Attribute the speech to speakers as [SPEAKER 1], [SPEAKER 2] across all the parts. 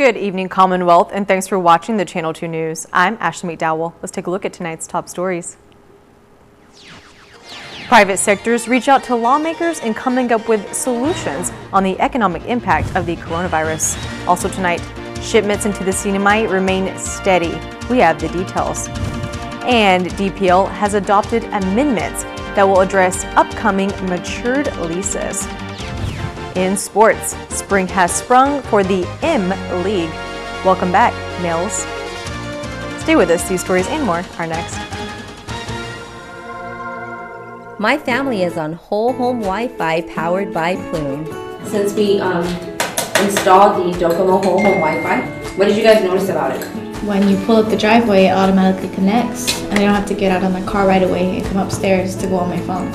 [SPEAKER 1] Good evening, Commonwealth, and thanks for watching the Channel 2 News. I'm Ashley McDowell. Let's take a look at tonight's top stories. Private sectors reach out to lawmakers in coming up with solutions on the economic impact of the coronavirus. Also tonight, shipments into the CNMI remain steady. We have the details. And DPL has adopted amendments that will address upcoming matured leases. In sports, spring has sprung for the M League. Welcome back, Mills. Stay with us. These stories and more are next.
[SPEAKER 2] My family is on whole home Wi-Fi powered by Plume.
[SPEAKER 3] Since we installed the Docomo whole home Wi-Fi, what did you guys notice about it?
[SPEAKER 4] When you pull up the driveway, it automatically connects, and I don't have to get out of the car right away and come upstairs to go on my phone.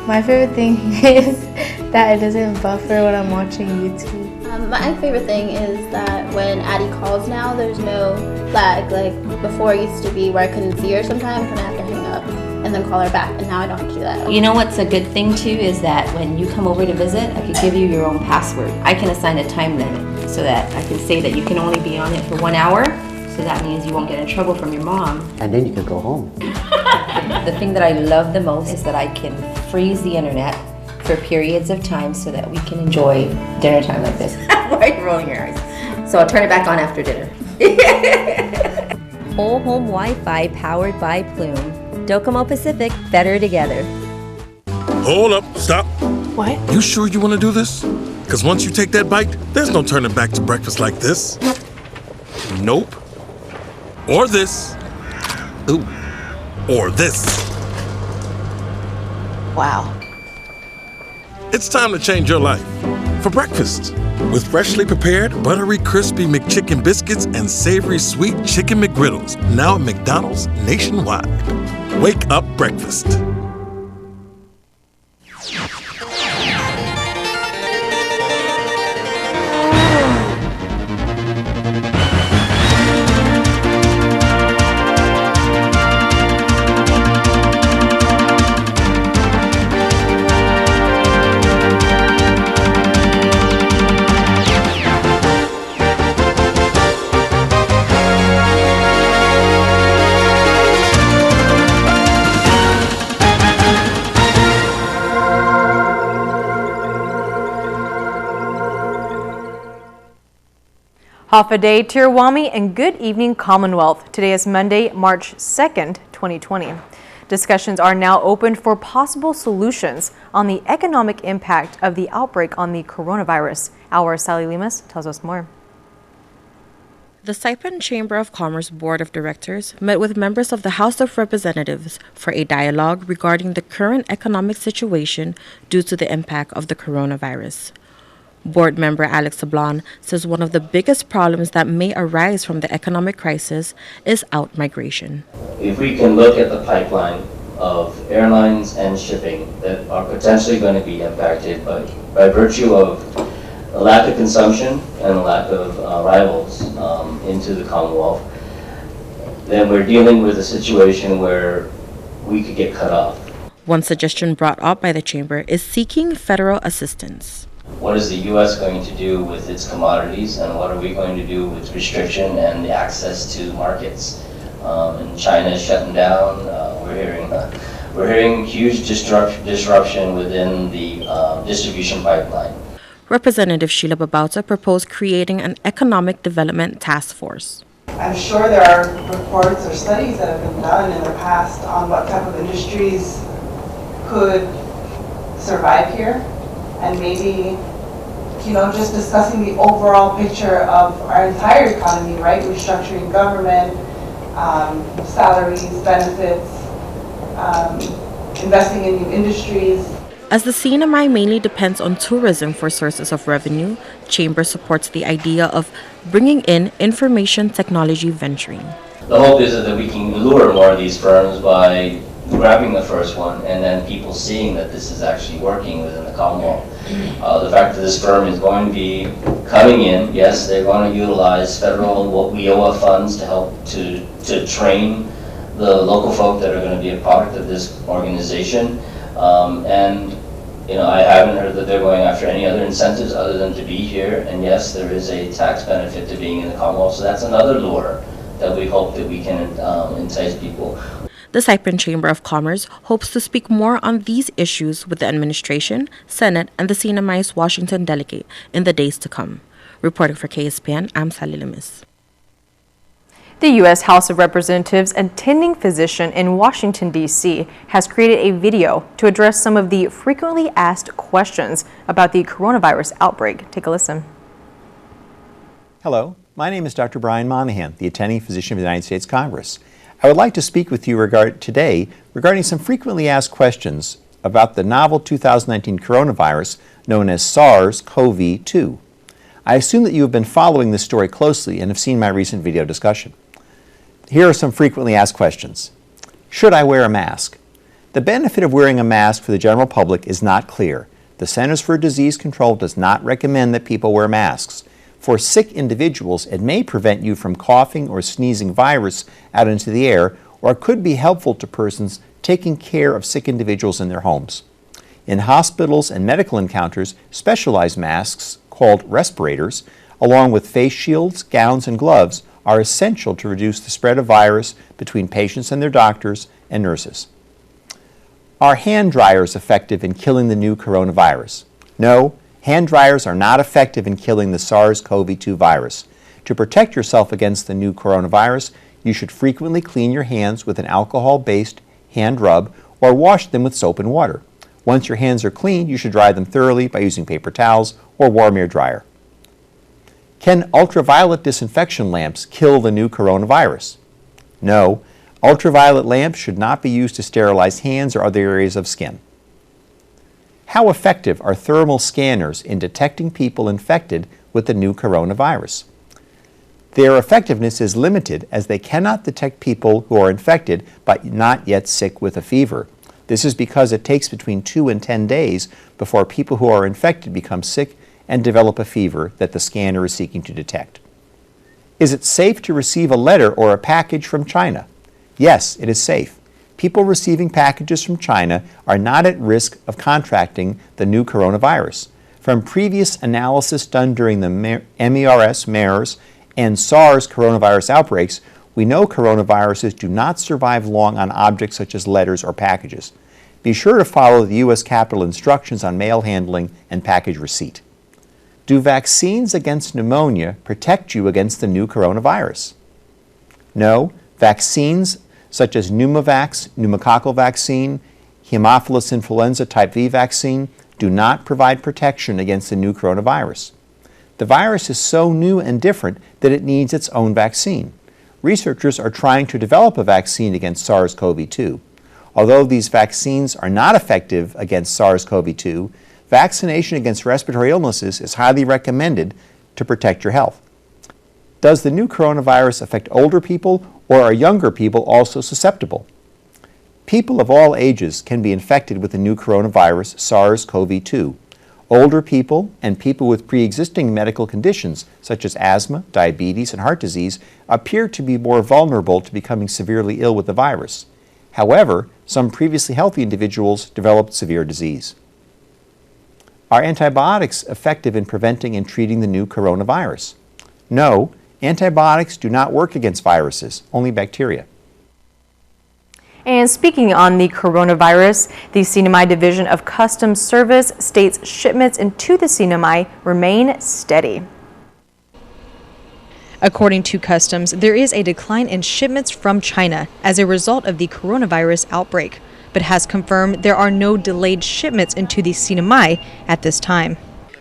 [SPEAKER 5] My favorite thing is that it doesn't buffer when I'm watching YouTube.
[SPEAKER 6] My favorite thing is that when Addie calls now, there's no lag. Like before, it used to be where I couldn't see her sometimes and I have to hang up and then call her back, and now I don't have to do that.
[SPEAKER 2] You know what's a good thing too is that when you come over to visit, I could give you your own password. I can assign a time limit so that I can say that you can only be on it for 1 hour. So that means you won't get in trouble from your mom.
[SPEAKER 7] And then you can go home.
[SPEAKER 2] The thing that I love the most is that I can freeze the internet for periods of time so that we can enjoy dinner time like this. Why are you rolling your eyes? So I'll turn it back on after dinner. Whole home Wi-Fi powered by Plume. Docomo Pacific, better together.
[SPEAKER 8] Hold up, stop.
[SPEAKER 1] What?
[SPEAKER 8] You sure you want to do this? Because once you take that bite, there's no turning back to breakfast like this. Nope. Or this. Ooh. Or this.
[SPEAKER 1] Wow.
[SPEAKER 8] It's time to change your life. For breakfast. With freshly prepared, buttery, crispy McChicken biscuits and savory sweet chicken McGriddles. Now at McDonald's nationwide. Wake up breakfast.
[SPEAKER 1] Hafa Day, Tirawami, and good evening, Commonwealth. Today is Monday, March 2nd, 2020. Discussions are now open for possible solutions on the economic impact of the outbreak on the coronavirus. Our Sally Limas tells us more.
[SPEAKER 9] The Saipan Chamber of Commerce Board of Directors met with members of the House of Representatives for a dialogue regarding the current economic situation due to the impact of the coronavirus. Board member Alex Sablon says one of the biggest problems that may arise from the economic crisis is out-migration.
[SPEAKER 10] If we can look at the pipeline of airlines and shipping that are potentially going to be impacted by virtue of a lack of consumption and a lack of arrivals into the Commonwealth, then we're dealing with a situation where we could get cut off.
[SPEAKER 9] One suggestion brought up by the Chamber is seeking federal assistance.
[SPEAKER 10] What is the U.S. going to do with its commodities, and what are we going to do with restriction and the access to markets? And China is shutting down. We're hearing huge disruption within the distribution pipeline.
[SPEAKER 9] Representative Sheila Babauta proposed creating an economic development task force.
[SPEAKER 11] I'm sure there are reports or studies that have been done in the past on what type of industries could survive here. And maybe, just discussing the overall picture of our entire economy, right? Restructuring government, salaries, benefits, investing in new industries.
[SPEAKER 9] As the CNMI mainly depends on tourism for sources of revenue, Chamber supports the idea of bringing in information technology venturing.
[SPEAKER 10] The hope is that we can lure more of these firms by grabbing the first one and then people seeing that this is actually working within the Commonwealth. The fact that this firm is going to be coming in, yes, they're going to utilize federal WIOA funds to help to train the local folk that are going to be a product of this organization. And I haven't heard that they're going after any other incentives other than to be here. And yes, there is a tax benefit to being in the Commonwealth, so that's another lure that we hope that we can entice people.
[SPEAKER 9] The Saipan Chamber of Commerce hopes to speak more on these issues with the administration, Senate, and the CNMI's Washington delegate in the days to come. Reporting for KSPN, I'm Sally Lemis.
[SPEAKER 1] The U.S. House of Representatives attending physician in Washington, D.C. has created a video to address some of the frequently asked questions about the coronavirus outbreak. Take a listen.
[SPEAKER 7] Hello, my name is Dr. Brian Monahan, the attending physician of the United States Congress. I would like to speak with you today regarding some frequently asked questions about the novel 2019 coronavirus known as SARS-CoV-2. I assume that you have been following this story closely and have seen my recent video discussion. Here are some frequently asked questions. Should I wear a mask? The benefit of wearing a mask for the general public is not clear. The Centers for Disease Control does not recommend that people wear masks. For sick individuals, it may prevent you from coughing or sneezing virus out into the air, or it could be helpful to persons taking care of sick individuals in their homes. In hospitals and medical encounters, specialized masks, called respirators, along with face shields, gowns, and gloves, are essential to reduce the spread of virus between patients and their doctors and nurses. Are hand dryers effective in killing the new coronavirus? No. Hand dryers are not effective in killing the SARS-CoV-2 virus. To protect yourself against the new coronavirus, you should frequently clean your hands with an alcohol-based hand rub or wash them with soap and water. Once your hands are clean, you should dry them thoroughly by using paper towels or warm air dryer. Can ultraviolet disinfection lamps kill the new coronavirus? No. Ultraviolet lamps should not be used to sterilize hands or other areas of skin. How effective are thermal scanners in detecting people infected with the new coronavirus? Their effectiveness is limited as they cannot detect people who are infected but not yet sick with a fever. This is because it takes between 2 and 10 days before people who are infected become sick and develop a fever that the scanner is seeking to detect. Is it safe to receive a letter or a package from China? Yes, it is safe. People receiving packages from China are not at risk of contracting the new coronavirus. From previous analysis done during the MERS and SARS coronavirus outbreaks, we know coronaviruses do not survive long on objects such as letters or packages. Be sure to follow the U.S. Capitol instructions on mail handling and package receipt. Do vaccines against pneumonia protect you against the new coronavirus? No. Vaccines such as Pneumovax, pneumococcal vaccine, Haemophilus influenza type V vaccine do not provide protection against the new coronavirus. The virus is so new and different that it needs its own vaccine. Researchers are trying to develop a vaccine against SARS-CoV-2. Although these vaccines are not effective against SARS-CoV-2, vaccination against respiratory illnesses is highly recommended to protect your health. Does the new coronavirus affect older people, or are younger people also susceptible? People of all ages can be infected with the new coronavirus SARS-CoV-2. Older people and people with pre-existing medical conditions such as asthma, diabetes, and heart disease appear to be more vulnerable to becoming severely ill with the virus. However, some previously healthy individuals developed severe disease. Are antibiotics effective in preventing and treating the new coronavirus? No. Antibiotics do not work against viruses, only bacteria.
[SPEAKER 1] And speaking on the coronavirus, the CNMI Division of Customs Service states shipments into the CNMI remain steady. According to Customs, there is a decline in shipments from China as a result of the coronavirus outbreak, but has confirmed there are no delayed shipments into the CNMI at this time.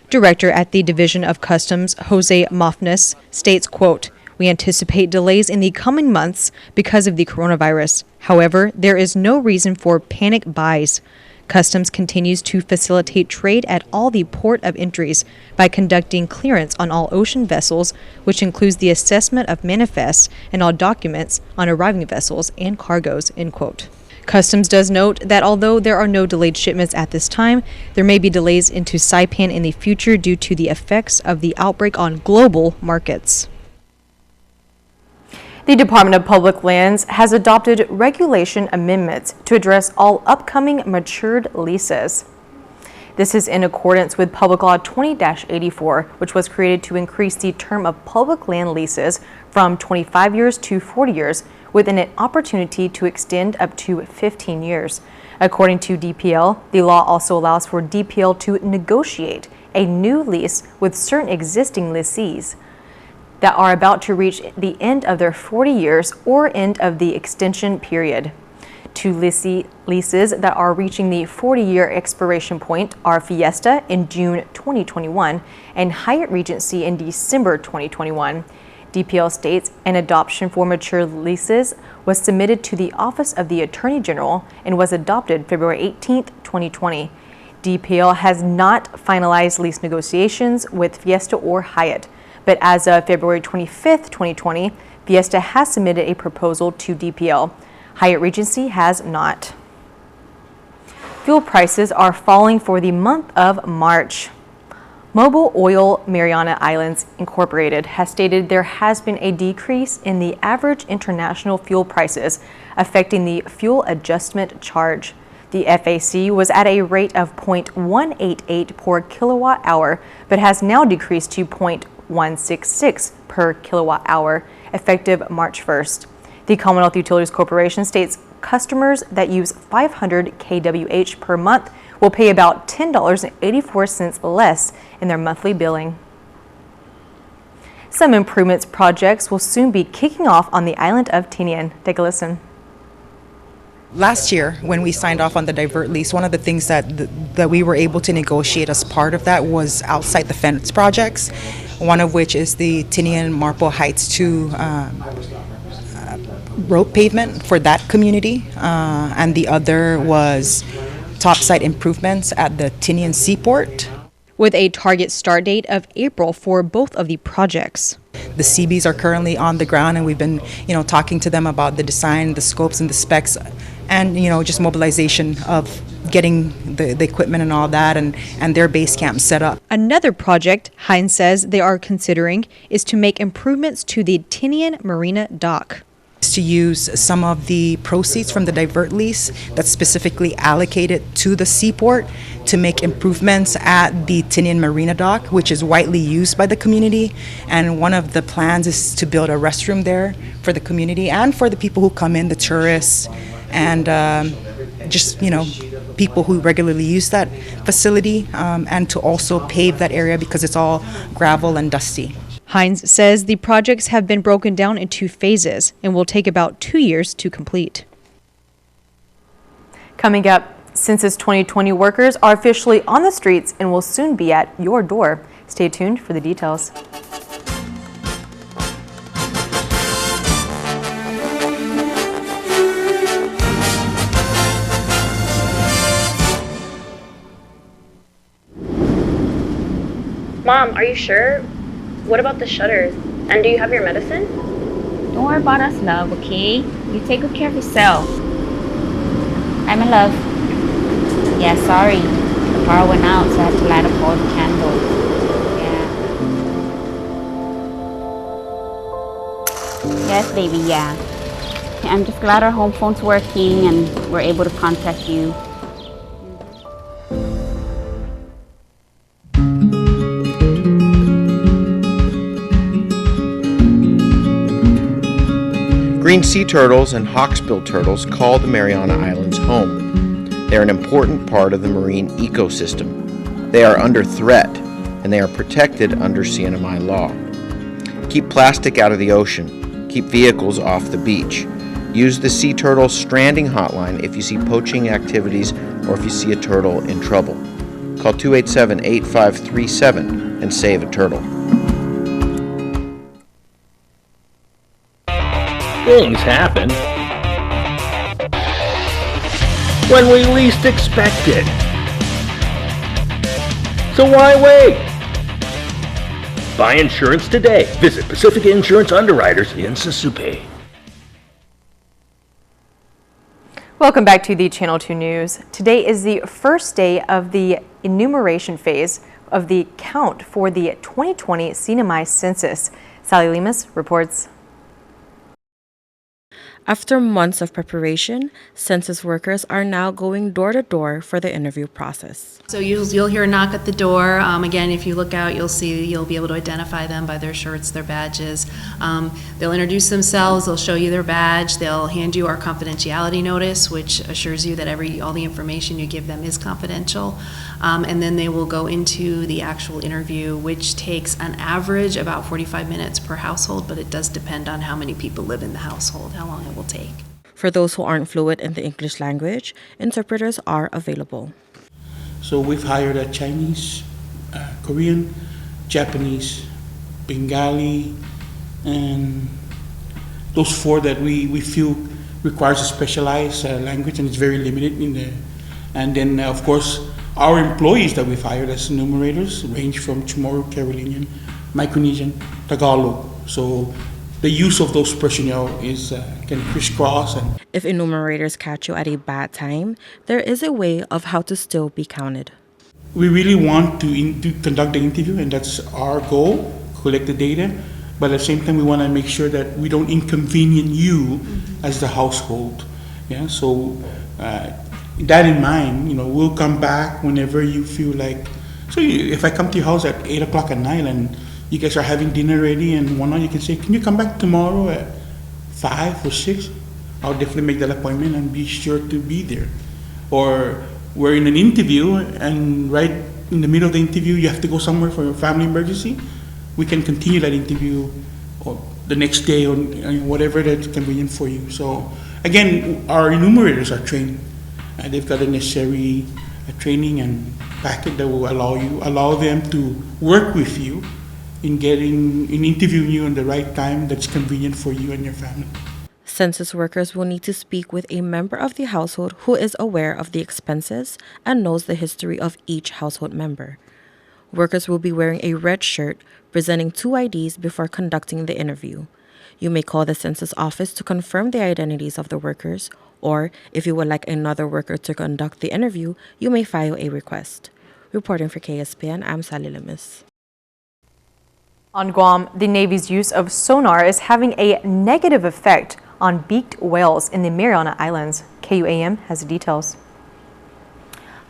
[SPEAKER 1] Director at the Division of Customs, Jose Mofnes, states, quote, "We anticipate delays in the coming months because of the coronavirus. However, there is no reason for panic buys. Customs continues to facilitate trade at all the port of entries by conducting clearance on all ocean vessels, which includes the assessment of manifests and all documents on arriving vessels and cargoes," end quote. Customs does note that although there are no delayed shipments at this time, there may be delays into Saipan in the future due to the effects of the outbreak on global markets. The Department of Public Lands has adopted regulation amendments to address all upcoming matured leases. This is in accordance with Public Law 20-84, which was created to increase the term of public land leases from 25 years to 40 years, with an opportunity to extend up to 15 years. According to DPL, the law also allows for DPL to negotiate a new lease with certain existing lessees that are about to reach the end of their 40 years or end of the extension period. Two leases that are reaching the 40-year expiration point are Fiesta in June 2021 and Hyatt Regency in December 2021. DPL states an adoption for mature leases was submitted to the Office of the Attorney General and was adopted February 18, 2020. DPL has not finalized lease negotiations with Fiesta or Hyatt, but as of February 25, 2020, Fiesta has submitted a proposal to DPL. Hyatt Regency has not. Fuel prices are falling for the month of March. Mobil Oil Mariana Islands Incorporated has stated there has been a decrease in the average international fuel prices, affecting the fuel adjustment charge. The FAC was at a rate of 0.188 per kilowatt hour, but has now decreased to 0.166 per kilowatt hour, effective March 1st. The Commonwealth Utilities Corporation states customers that use 500 kWh per month will pay about $10.84 less in their monthly billing. Some improvements projects will soon be kicking off on the island of Tinian. Take a listen.
[SPEAKER 12] Last year, when we signed off on the divert lease, one of the things that we were able to negotiate as part of that was outside the fence projects, one of which is the Tinian Marple Heights 2 road pavement for that community, and the other was topside improvements at the Tinian Seaport,
[SPEAKER 1] with a target start date of April for both of the projects.
[SPEAKER 12] The CBs are currently on the ground, and we've been, talking to them about the design, the scopes, and the specs, and just mobilization of getting the equipment and all that, and their base camp set up.
[SPEAKER 1] Another project Hines says they are considering is to make improvements to the Tinian Marina dock.
[SPEAKER 12] To use some of the proceeds from the divert lease that's specifically allocated to the seaport to make improvements at the Tinian Marina dock, which is widely used by the community. And one of the plans is to build a restroom there for the community and for the people who come in, the tourists, and just people who regularly use that facility, and to also pave that area because it's all gravel and dusty.
[SPEAKER 1] Hines says the projects have been broken down into phases and will take about 2 years to complete. Coming up, Census 2020 workers are officially on the streets and will soon be at your door. Stay tuned for the details.
[SPEAKER 13] Mom, are you sure? What about the shutters? And do you have your medicine?
[SPEAKER 14] Don't worry about us, love, okay? You take good care of yourself. Hi, my love. Yeah, sorry. The power went out, so I had to light up all the candles. Yeah. Yes, baby, yeah. I'm just glad our home phone's working and we're able to contact you.
[SPEAKER 15] Green sea turtles and hawksbill turtles call the Mariana Islands home. They are an important part of the marine ecosystem. They are under threat, and they are protected under CNMI law. Keep plastic out of the ocean. Keep vehicles off the beach. Use the Sea Turtle Stranding Hotline if you see poaching activities or if you see a turtle in trouble. Call 287-8537 and save a turtle.
[SPEAKER 16] Things happen when we least expect it. So why wait? Buy insurance today. Visit Pacifica Insurance Underwriters in Susupe.
[SPEAKER 1] Welcome back to the Channel 2 News. Today is the first day of the enumeration phase of the count for the 2020 CNMI census. Sally Lemus reports.
[SPEAKER 9] After months of preparation, census workers are now going door to door for the interview process.
[SPEAKER 17] So you'll hear a knock at the door. Again, if you look out, you'll be able to identify them by their shirts, their badges. They'll introduce themselves, they'll show you their badge, they'll hand you our confidentiality notice, which assures you that all the information you give them is confidential. And then they will go into the actual interview, which takes an average about 45 minutes per household, but it does depend on how many people live in the household, how long it will take.
[SPEAKER 9] For those who aren't fluent in the English language, interpreters are available.
[SPEAKER 18] So we've hired a Chinese, Korean, Japanese, Bengali, and those four that we feel requires a specialized language, and it's very limited in the. And then of course our employees that we've hired as enumerators range from Chamorro, Carolinian, Micronesian, Tagalog. So the use of those personnel can crisscross. And
[SPEAKER 9] if enumerators catch you at a bad time, there is a way of how to still be counted.
[SPEAKER 18] We really want to conduct the interview, and that's our goal, collect the data. But at the same time, we want to make sure that we don't inconvenience you as the household. Yeah. So that in mind, we'll come back whenever you feel like. So if I come to your house at 8 o'clock at night and you guys are having dinner ready and whatnot, you can say, can you come back tomorrow at 5 or 6? I'll definitely make that appointment and be sure to be there. Or we're in an interview and right in the middle of the interview, you have to go somewhere for a family emergency. We can continue that interview or the next day or whatever that's convenient for you. So again, our enumerators are trained. They've got the necessary training and packet that will allow them to work with you in interviewing you in the right time that's convenient for you and your family.
[SPEAKER 9] Census workers will need to speak with a member of the household who is aware of the expenses and knows the history of each household member. Workers will be wearing a red shirt, presenting 2 IDs before conducting the interview. You may call the census office to confirm the identities of the workers, or if you would like another worker to conduct the interview, you may file a request. Reporting for KSPN, I'm Sally Lemus.
[SPEAKER 1] On Guam, the Navy's use of sonar is having a negative effect on beaked whales in the Mariana Islands. KUAM has the details.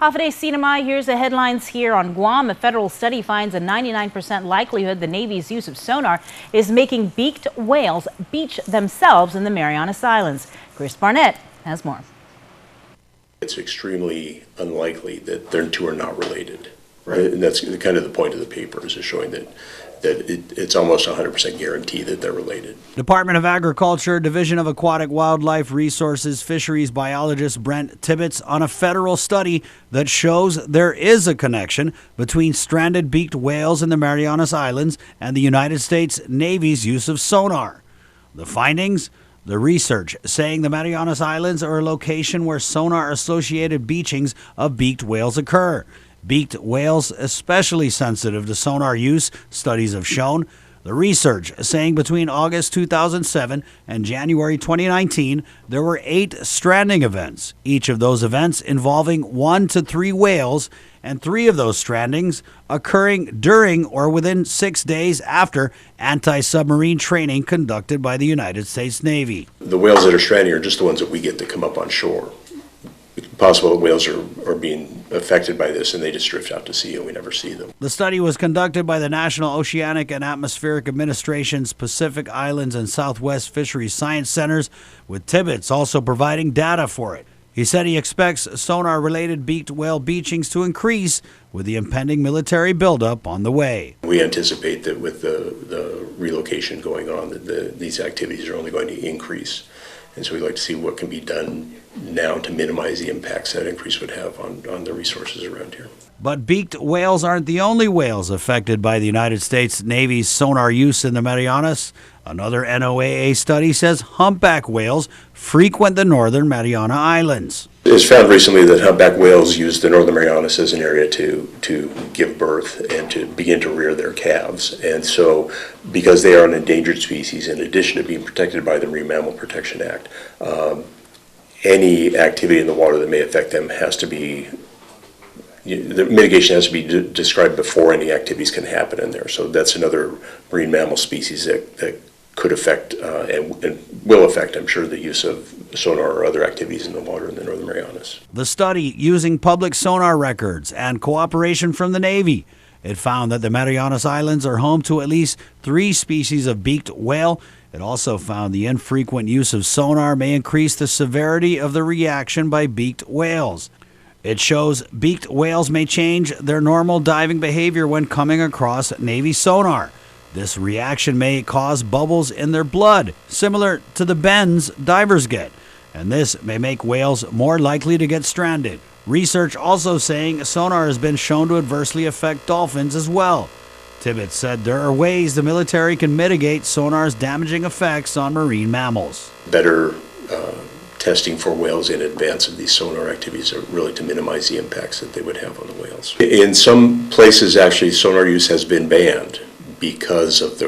[SPEAKER 19] Half-a-day CNMI, here's the headlines here on Guam. A federal study finds a 99% likelihood the Navy's use of sonar is making beaked whales beach themselves in the Marianas Islands. Chris Barnett has more.
[SPEAKER 20] It's extremely unlikely that their two are not related, right? And that's kind of the point of the paper, is showing that it's almost 100% guaranteed that they're related.
[SPEAKER 21] Department of Agriculture, Division of Aquatic Wildlife Resources, Fisheries biologist Brent Tibbetts on a federal study that shows there is a connection between stranded beaked whales in the Marianas Islands and the United States Navy's use of sonar. The findings? The research saying the Marianas Islands are a location where sonar-associated beachings of beaked whales occur. Beaked whales especially sensitive to sonar use, studies have shown. The research saying between August 2007 and January 2019, there were 8 stranding events, each of those events involving 1 to 3 whales, and 3 of those strandings occurring during or within 6 days after anti-submarine training conducted by the United States Navy.
[SPEAKER 20] The whales that are stranded are just the ones that we get to come up on shore. It's possible that whales are being affected by this and they just drift out to sea and we never see them.
[SPEAKER 21] The study was conducted by the National Oceanic and Atmospheric Administration's Pacific Islands and Southwest Fisheries Science Centers, with Tibbetts also providing data for it. He said he expects sonar-related beaked whale beachings to increase with the impending military buildup on the way.
[SPEAKER 20] We anticipate that with the relocation going on, that these activities are only going to increase. And so we'd like to see what can be done now to minimize the impacts that increase would have on the resources around here.
[SPEAKER 21] But beaked whales aren't the only whales affected by the United States Navy's sonar use in the Marianas. Another NOAA study says humpback whales frequent the northern Mariana Islands.
[SPEAKER 20] It's found recently that humpback whales use the northern Marianas as an area to give birth and to begin to rear their calves. And so, because they are an endangered species, in addition to being protected by the Marine Mammal Protection Act, any activity in the water that may affect them has to be, the mitigation has to be described before any activities can happen in there. So that's another marine mammal species that could affect and will affect, I'm sure, the use of sonar or other activities in the water in the Northern Marianas.
[SPEAKER 21] The study, using public sonar records and cooperation from the Navy, it found that the Marianas Islands are home to at least 3 species of beaked whale. It also found the infrequent use of sonar may increase the severity of the reaction by beaked whales. It shows beaked whales may change their normal diving behavior when coming across Navy sonar. This reaction may cause bubbles in their blood, similar to the bends divers get, and this may make whales more likely to get stranded. Research also saying sonar has been shown to adversely affect dolphins as well. Tibbetts said there are ways the military can mitigate sonar's damaging effects on marine mammals.
[SPEAKER 20] Better testing for whales in advance of these sonar activities are really to minimize the impacts that they would have on the whales. In some places, actually, sonar use has been banned because of the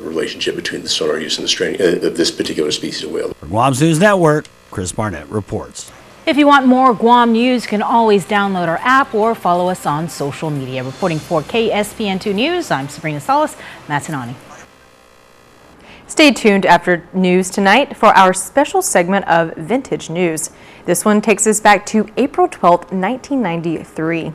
[SPEAKER 20] relationship between the sonar use and the stranding of this particular species of whale.
[SPEAKER 21] For Guam's News Network, Chris Barnett reports.
[SPEAKER 19] If you want more Guam news, you can always download our app or follow us on social media. Reporting for KSPN2 News, I'm Sabrina Salas. Matanani.
[SPEAKER 1] Stay tuned after news tonight for our special segment of Vintage News. This one takes us back to April 12, 1993.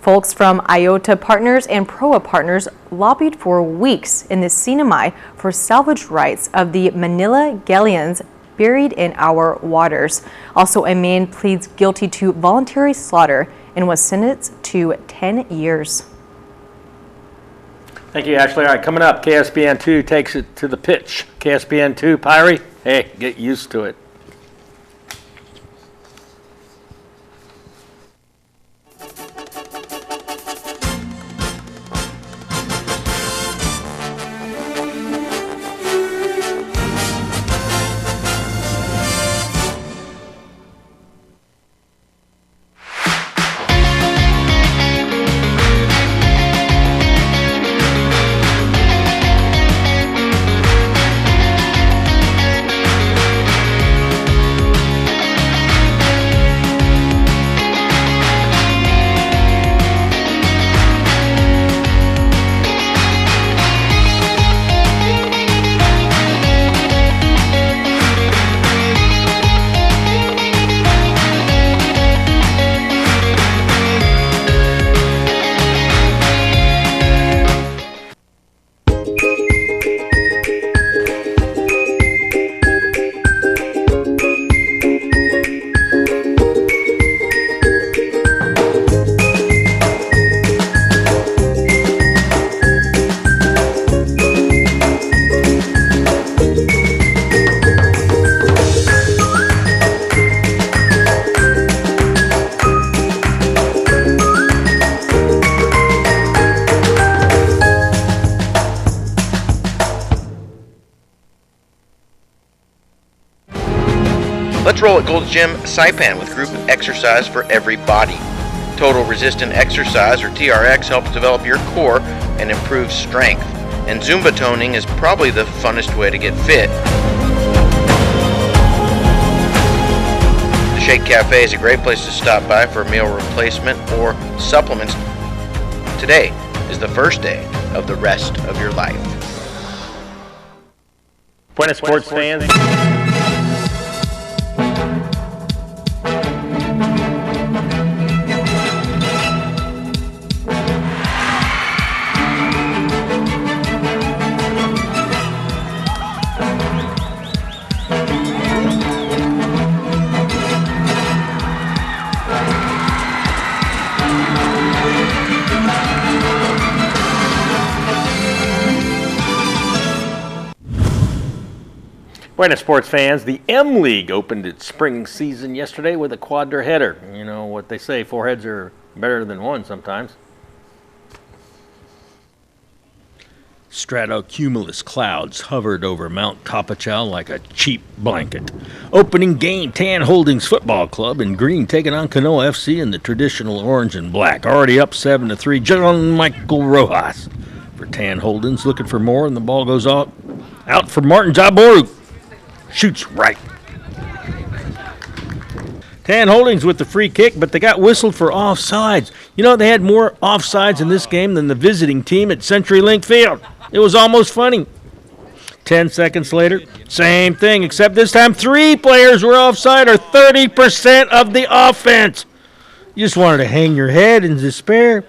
[SPEAKER 1] Folks from IOTA Partners and PROA Partners lobbied for weeks in the CNMI for salvage rights of the Manila galleons buried in our waters. Also, a man pleads guilty to voluntary slaughter and was sentenced to 10 years.
[SPEAKER 16] Thank you, Ashley. All right, coming up, KSPN2 takes it to the pitch. KSPN2, Pyrie, hey, get used to it.
[SPEAKER 15] Let's roll at Gold's Gym Saipan with group exercise for every body. Total Resistant Exercise, or TRX, helps develop your core and improve strength. And Zumba toning is probably the funnest way to get fit. The Shake Cafe is a great place to stop by for a meal replacement or supplements. Today is the first day of the rest of your life.
[SPEAKER 16] Buenas sports fans. Buenas sports fans, the M League opened its spring season yesterday with a quadra-header. You know what they say, 4 heads are better than 1 sometimes. Stratocumulus clouds hovered over Mount Tapachal like a cheap blanket. Opening game, Tan Holdings Football Club in green taking on Canoa FC in the traditional orange and black. Already up 7-3, John Michael Rojas for Tan Holdings, looking for more, and the ball goes out for Martin Jaboru. Shoots right. Tan Holdings with the free kick, but they got whistled for offsides. You know, they had more offsides in this game than the visiting team at CenturyLink Field. It was almost funny. 10 seconds later, same thing, except this time 3 players were offside, or 30% of the offense. You just wanted to hang your head in despair.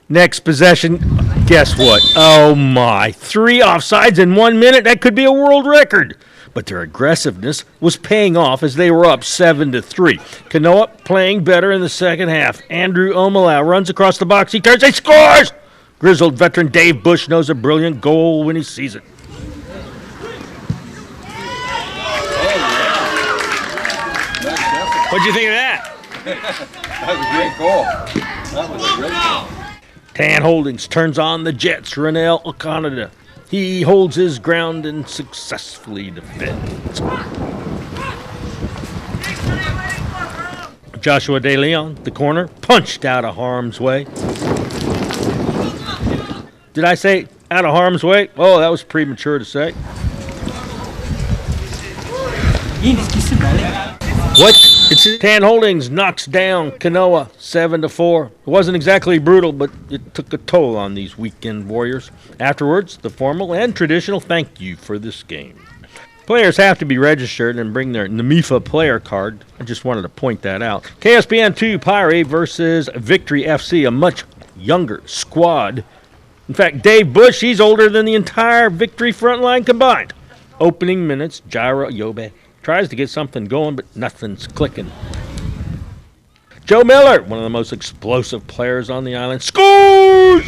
[SPEAKER 16] Next possession, guess what? Oh my, 3 offsides in 1 minute. That could be a world record. But their aggressiveness was paying off as they were up 7-3. Kanoa playing better in the second half. Andrew Omalau runs across the box. He turns, he scores! Grizzled veteran Dave Bush knows a brilliant goal when he sees it. What'd you think of that?
[SPEAKER 3] That was a great goal. That was a great goal.
[SPEAKER 16] Tan Holdings turns on the Jets. Renell O'Connor. He holds his ground and successfully defends. Joshua De Leon, the corner, punched out of harm's way. Did I say out of harm's way? Oh, that was premature to say. What? It's Tan Holdings knocks down Kanoa 7-4. It wasn't exactly brutal, but it took a toll on these weekend warriors. Afterwards, the formal and traditional thank you for this game. Players have to be registered and bring their NMIFA player card. I just wanted to point that out. KSPN2 Pirate versus Victory FC, a much younger squad. In fact, Dave Bush, he's older than the entire Victory front line combined. Opening minutes, Jairo Yobe tries to get something going, but nothing's clicking. Joe Miller, one of the most explosive players on the island, scores!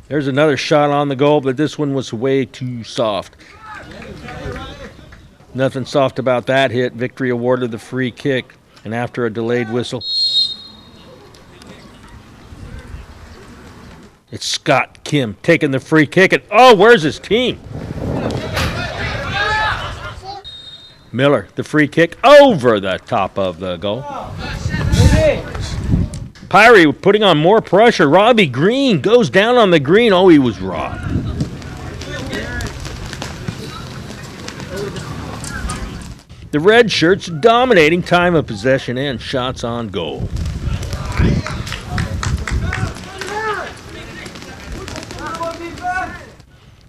[SPEAKER 16] There's another shot on the goal, but this one was way too soft. Nothing soft about that hit. Victory awarded the free kick, and after a delayed whistle, it's Scott Kim taking the free kick. And oh, where's his team? Miller, the free kick over the top of the goal. Pyrie putting on more pressure. Robbie Green goes down on the green. Oh, he was robbed. The red shirts dominating time of possession and shots on goal.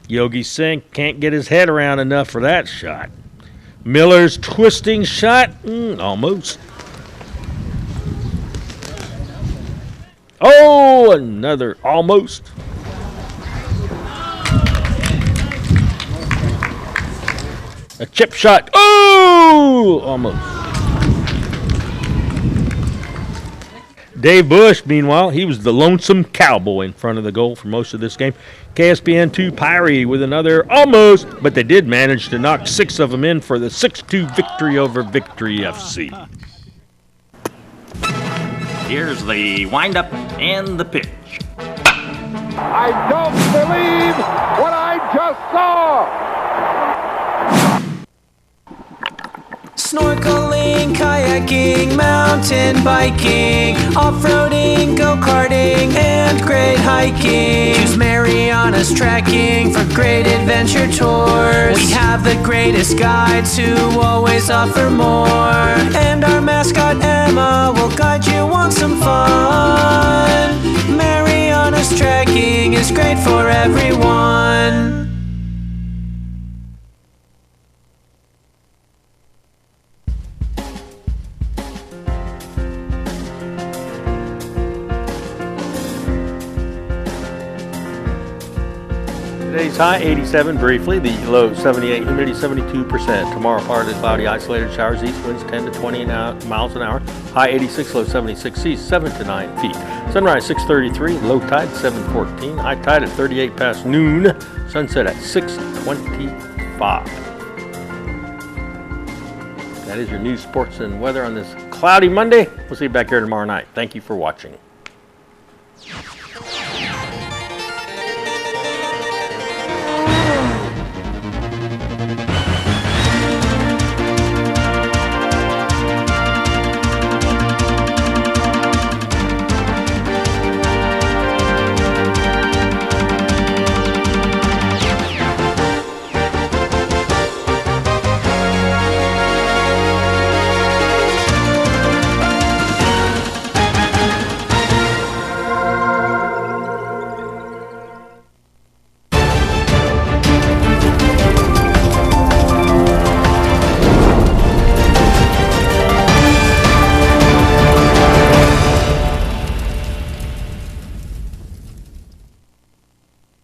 [SPEAKER 16] Yogi Singh can't get his head around enough for that shot. Miller's twisting shot, almost. Oh, another almost. A chip shot. Oh, almost. Dave Bush, meanwhile, he was the lonesome cowboy in front of the goal for most of this game. KSPN2 Pyrie with another almost, but they did manage to knock 6 of them in for the 6-2 victory over Victory FC.
[SPEAKER 22] Here's the windup and the pitch.
[SPEAKER 23] I don't believe what I just saw!
[SPEAKER 24] Snorkeling, kayaking, mountain biking, off-roading, go-karting, and great hiking. Choose Mariana's Trekking for great adventure tours. We have the greatest guides who always offer more. And our mascot Emma will guide you on some fun. Mariana's Trekking is great for everyone.
[SPEAKER 16] Today's high 87 briefly, the low 78, humidity 72%. Tomorrow partly cloudy, isolated showers, east winds 10 to 20 miles an hour. High 86, low 76, seas 7 to 9 feet. Sunrise 6:33, low tide 7:14, high tide at 38 past noon, sunset at 6:25. That is your news, sports, and weather on this cloudy Monday. We'll see you back here tomorrow night. Thank you for watching.